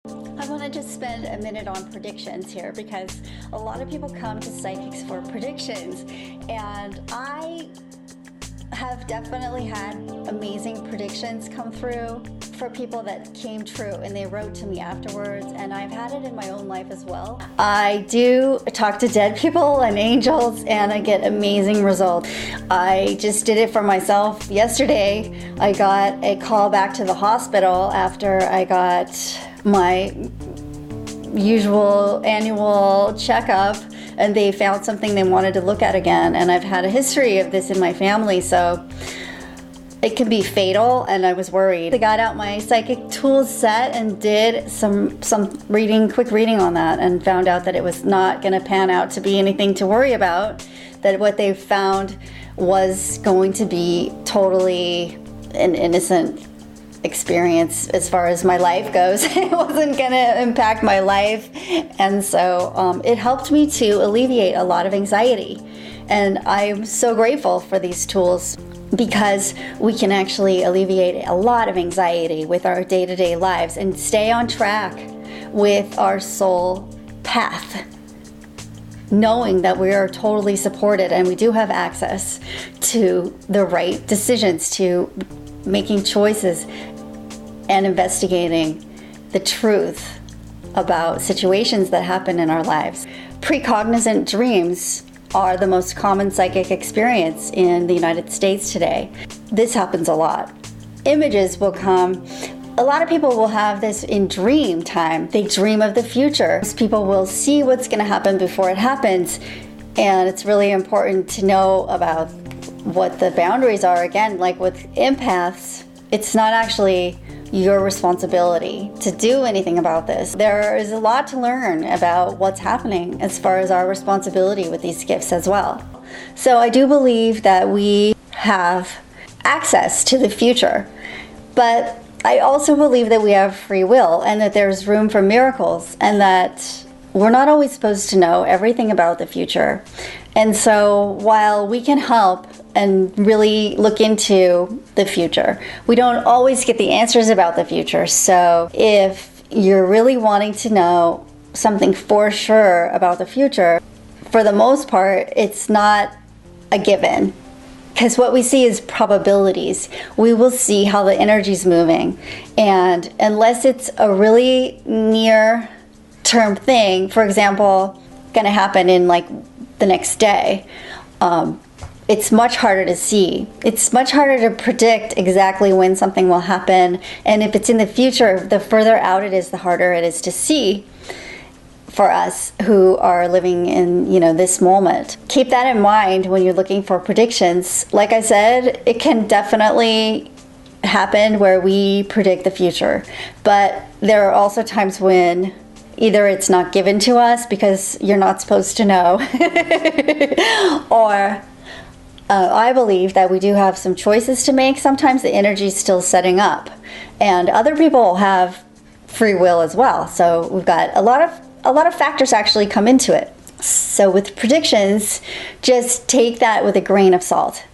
I want to just spend a minute on predictions here because a lot of people come to psychics for predictions, and I have definitely had amazing predictions come through for people that came true, and they wrote to me afterwards, and I've had it in my own life as well. I do talk to dead people and angels, and I get amazing results. I just did it for myself yesterday. I got a call back to the hospital after I got my usual annual checkup, and they found something they wanted to look at again, and I've had a history of this in my family, so it can be fatal, and I was worried. I got out my psychic tools set and did some quick reading on that, and found out that it was not going to pan out to be anything to worry about, that what they found was going to be totally an innocent experience as far as my life goes. It wasn't going to impact my life, and so it helped me to alleviate a lot of anxiety, and I'm so grateful for these tools because we can actually alleviate a lot of anxiety with our day-to-day lives and stay on track with our soul path, knowing that we are totally supported and we do have access to the right decisions, to making choices and investigating the truth about situations that happen in our lives. Precognizant dreams are the most common psychic experience in the United States today. This happens a lot. Images will come. A lot of people will have this in dream time. They dream of the future. People will see what's going to happen before it happens, and it's really important to know about what the boundaries are. Again, like with empaths, it's not actually your responsibility to do anything about this. There is a lot to learn about what's happening as far as our responsibility with these gifts as well. So I do believe that we have access to the future, but I also believe that we have free will and that there's room for miracles, and that we're not always supposed to know everything about the future. And so while we can help and really look into the future, we don't always get the answers about the future. So if you're really wanting to know something for sure about the future, for the most part, it's not a given, because what we see is probabilities. We will see how the energy's moving, and unless it's a really near term thing, for example, going to happen in like the next day, it's much harder to see. It's much harder to predict exactly when something will happen, and if it's in the future, the further out it is, the harder it is to see for us who are living in, this moment. Keep that in mind when you're looking for predictions. Like I said, it can definitely happen where we predict the future, but there are also times when either it's not given to us because you're not supposed to know, or I believe that we do have some choices to make. Sometimes the energy is still setting up, and other people have free will as well. So we've got a lot of factors actually come into it. So with predictions, just take that with a grain of salt.